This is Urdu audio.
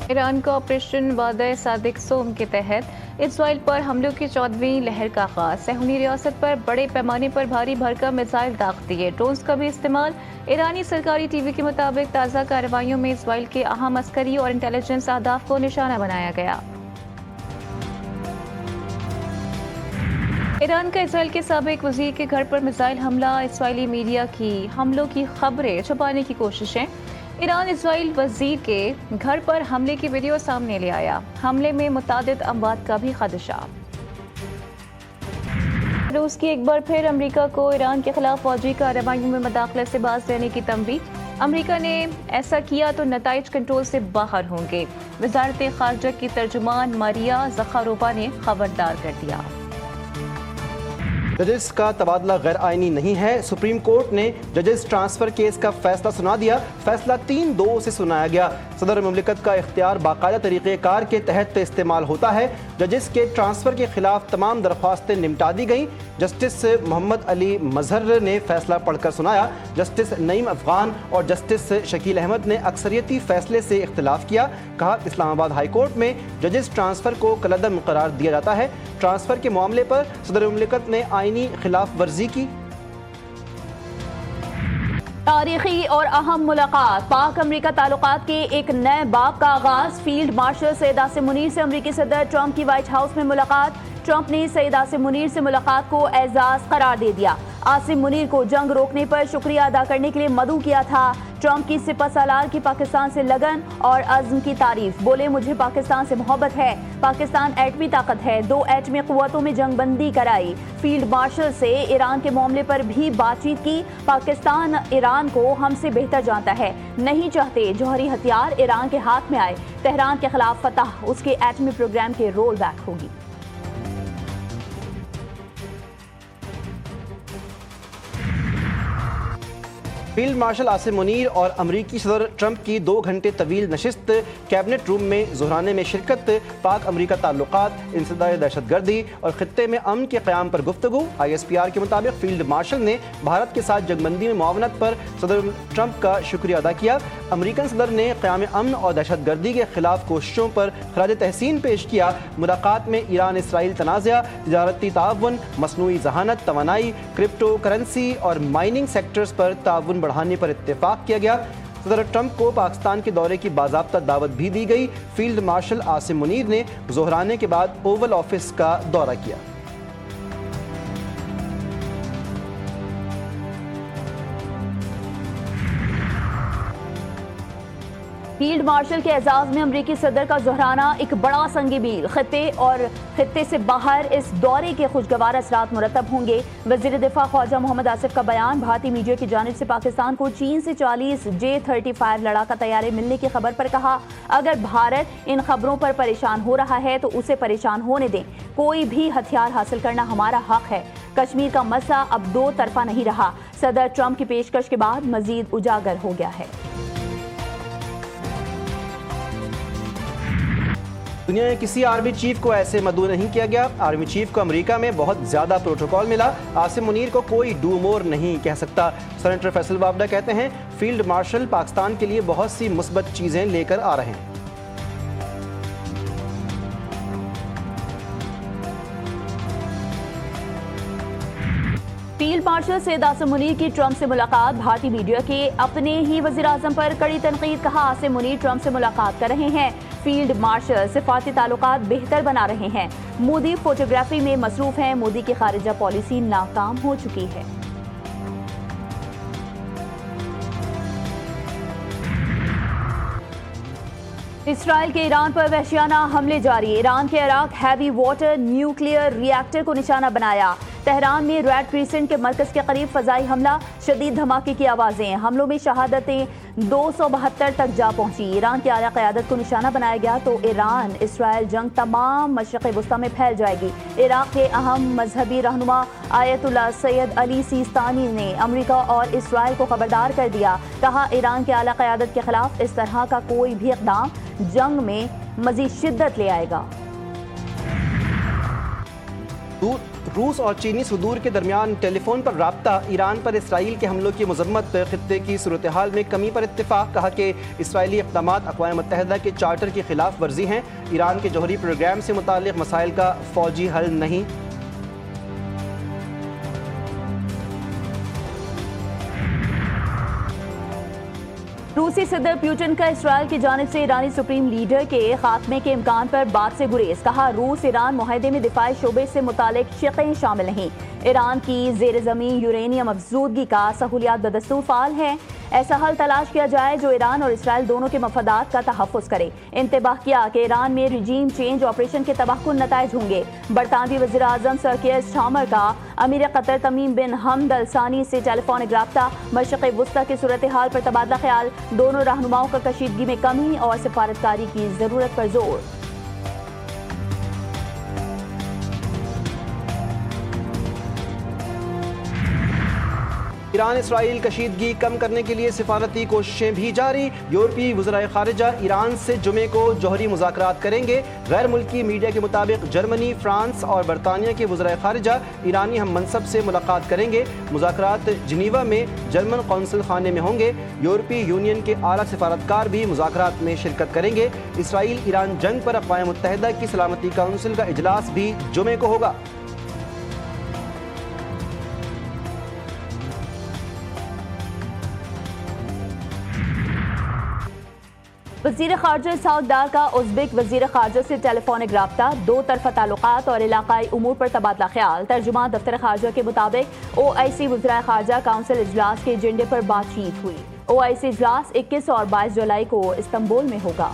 ایران کا آپریشن وعدہ صادق سوم کے تحت اسرائیل پر حملوں کی 14ویں لہر کا آغاز۔ صہیونی ریاست پر بڑے پیمانے پر بھاری بھرکم میزائل داغ دیے، ڈرونز کا بھی استعمال۔ ایرانی سرکاری ٹی وی کے مطابق تازہ کارروائیوں میں اسرائیل کے اہم عسکری اور انٹیلیجنس اہداف کو نشانہ بنایا گیا۔ ایران کا اسرائیل کے سابق وزیر کے گھر پر میزائل حملہ، اسرائیلی میڈیا کی حملوں کی خبریں چھپانے کی کوششیں۔ ایران اسرائیل وزیر کے گھر پر حملے کی ویڈیو سامنے لے آیا، حملے میں متعدد اموات کا بھی خدشہ۔ روس کی ایک بار پھر امریکہ کو ایران کے خلاف فوجی کارروائیوں میں مداخلت سے باز رہنے کی تنبیہ۔ امریکہ نے ایسا کیا تو نتائج کنٹرول سے باہر ہوں گے، وزارت خارجہ کی ترجمان ماریا زخارووا نے خبردار کر دیا۔ ججز کا تبادلہ غیر آئینی نہیں ہے، سپریم کورٹ نے ججز ٹرانسفر کیس کا فیصلہ سنا دیا۔ فیصلہ 3-2 سے سنایا گیا۔ صدر مملکت کا اختیار باقاعدہ طریقہ کار کے تحت استعمال ہوتا ہے۔ ججز کے ٹرانسفر کے خلاف تمام درخواستیں نمٹا دی گئیں۔ جسٹس محمد علی مظہر نے فیصلہ پڑھ کر سنایا۔ جسٹس نعیم افغان اور جسٹس شکیل احمد نے اکثریتی فیصلے سے اختلاف کیا۔ کہا اسلام آباد ہائی کورٹ میں ججز ٹرانسفر کو کالعدم قرار دیا جاتا ہے۔ ٹرانسفر کے معاملے پر صدر مملکت نے آئینی خلاف ورزی کی۔ تاریخی اور اہم ملاقات، پاک امریکہ تعلقات کے ایک نئے باب کا آغاز۔ فیلڈ مارشل سید عاصم منیر سے امریکی صدر ٹرمپ کی وائٹ ہاؤس میں ملاقات۔ ٹرمپ نے سید عاصم منیر سے ملاقات کو اعزاز قرار دے دیا۔ عاصم منیر کو جنگ روکنے پر شکریہ ادا کرنے کے لیے مدعو کیا تھا۔ ٹرمپ کی سپہ سالار کی پاکستان سے لگن اور عزم کی تعریف، بولے مجھے پاکستان سے محبت ہے، پاکستان ایٹمی طاقت ہے، 2 ایٹمی قوتوں میں جنگ بندی کرائی۔ فیلڈ مارشل سے ایران کے معاملے پر بھی بات چیت کی۔ پاکستان ایران کو ہم سے بہتر جانتا ہے، نہیں چاہتے جوہری ہتھیار ایران کے ہاتھ میں آئے۔ تہران کے خلاف فتح اس کے ایٹمی پروگرام کے رول بیک ہوگی۔ فیلڈ مارشل عاصم منیر اور امریکی صدر ٹرمپ کی 2 گھنٹے طویل نشست، کیبنٹ روم میں ظہرانے میں شرکت، پاک امریکہ تعلقات، انسداد دہشت گردی اور خطے میں امن کے قیام پر گفتگو۔ ISPR کے مطابق فیلڈ مارشل نے بھارت کے ساتھ جنگ بندی میں معاونت پر صدر ٹرمپ کا شکریہ ادا کیا۔ امریکن صدر نے قیام امن اور دہشت گردی کے خلاف کوششوں پر خراج تحسین پیش کیا۔ ملاقات میں ایران اسرائیل تنازع، تجارتی تعاون، مصنوعی ذہانت، توانائی، کرپٹو کرنسی اور مائننگ سیکٹرز پر تعاون بڑھانے پر اتفاق کیا گیا۔ صدر ٹرمپ کو پاکستان کے دورے کی باضابطہ دعوت بھی دی گئی۔ فیلڈ مارشل عاصم منیر نے ظہرانے کے بعد اوول آفس کا دورہ کیا۔ فیلڈ مارشل کے اعزاز میں امریکی صدر کا ظہرانہ ایک بڑا سنگ میل، خطے سے باہر اس دورے کے خوشگوار اثرات مرتب ہوں گے۔ وزیر دفاع خواجہ محمد آصف کا بیان، بھارتی میڈیا کی جانب سے پاکستان کو چین سے 40 J-35 لڑاکا طیارے ملنے کی خبر پر کہا، اگر بھارت ان خبروں پر پریشان ہو رہا ہے تو اسے پریشان ہونے دیں، کوئی بھی ہتھیار حاصل کرنا ہمارا حق ہے۔ کشمیر کا مسئلہ اب 2 طرفہ نہیں رہا، صدر ٹرمپ کی پیشکش کے بعد مزید اجاگر ہو گیا ہے۔ دنیا میں کسی آرمی چیف کو ایسے مدعو نہیں کیا گیا۔ آرمی چیف کو امریکہ میں بہت زیادہ پروٹوکول ملا۔ عاصم منیر کو کوئی ڈو مور نہیں کہہ سکتا۔ سینیٹر فیصل وابڈہ کہتے ہیں فیلڈ مارشل پاکستان کے لیے بہت سی مثبت چیزیں لے کر آ رہے ہیں۔ فیلڈ مارشل سید عاصم منیر کی ٹرمپ سے ملاقات، بھارتی میڈیا کے اپنے ہی وزیر اعظم پر کڑی تنقید، کہا عاصم منیر ٹرمپ سے ملاقات کر رہے ہیں، فیلڈ مارشل سفارتی تعلقات بہتر بنا رہے ہیں، مودی فوٹوگرافی میں مصروف ہیں، مودی کی خارجہ پالیسی ناکام ہو چکی ہے۔ اسرائیل کے ایران پر وحشیانہ حملے جاری، ایران کے عراق ہیوی واٹر نیوکلیئر ری ایکٹر کو نشانہ بنایا۔ تہران میں ریڈ کریسنٹ کے مرکز کے قریب فضائی حملہ، شدید دھماکے کی آوازیں، حملوں میں شہادتیں 272 تک جا پہنچی۔ ایران کی اعلیٰ قیادت کو نشانہ بنایا گیا تو ایران اسرائیل جنگ تمام مشرق وسطیٰ میں پھیل جائے گی۔ عراق کے اہم مذہبی رہنما آیت اللہ سید علی سیستانی نے امریکہ اور اسرائیل کو خبردار کر دیا، کہا ایران کی اعلیٰ قیادت کے خلاف اس طرح کا کوئی بھی اقدام جنگ میں مزید شدت لے آئے گا۔ روس اور چینی صدور کے درمیان ٹیلی فون پر رابطہ، ایران پر اسرائیل کے حملوں کی مذمت، خطے کی صورتحال میں کمی پر اتفاق، کہا کہ اسرائیلی اقدامات اقوام متحدہ کے چارٹر کی خلاف ورزی ہیں، ایران کے جوہری پروگرام سے متعلق مسائل کا فوجی حل نہیں۔ روسی صدر پیوٹن کا اسرائیل کی جانب سے ایرانی سپریم لیڈر کے خاتمے کے امکان پر بات سے گریز، کہا روس ایران معاہدے میں دفاعی شعبے سے متعلق شقیں شامل نہیں، ایران کی زیر زمین یورینیم افزودگی کا سہولیات بدستور فعال ہیں، ایسا حل تلاش کیا جائے جو ایران اور اسرائیل دونوں کے مفادات کا تحفظ کرے۔ انتباہ کیا کہ ایران میں رجیم چینج آپریشن کے تباہ کن نتائج ہوں گے۔ برطانوی وزیر اعظم سر کیئر اسٹارمر کا امیر قطر تمیم بن حمد الثانی سے ٹیلی فونک رابطہ، مشرق وسطی کی صورتحال پر تبادلہ خیال، دونوں رہنماؤں کا کشیدگی میں کمی اور سفارتکاری کی ضرورت پر زور۔ ایران اسرائیل کشیدگی کم کرنے کے لیے سفارتی کوششیں بھی جاری، یورپی وزرائے خارجہ ایران سے جمعے کو جوہری مذاکرات کریں گے۔ غیر ملکی میڈیا کے مطابق جرمنی، فرانس اور برطانیہ کے وزرائے خارجہ ایرانی ہم منصب سے ملاقات کریں گے۔ مذاکرات جنیوا میں جرمن قونصل خانے میں ہوں گے۔ یورپی یونین کے اعلیٰ سفارتکار بھی مذاکرات میں شرکت کریں گے۔ اسرائیل ایران جنگ پر اقوام متحدہ کی سلامتی کونسل کا اجلاس بھی جمعے کو ہوگا۔ وزیر خارجہ اسحاق ڈار کا ازبک وزیر خارجہ سے ٹیلی فونک رابطہ، دو طرفہ تعلقات اور علاقائی امور پر تبادلہ خیال۔ ترجمان دفتر خارجہ کے مطابق OIC وزرائے خارجہ کونسل اجلاس کے ایجنڈے پر بات چیت ہوئی۔ OIC اجلاس 21 اور 22 جولائی کو استنبول میں ہوگا۔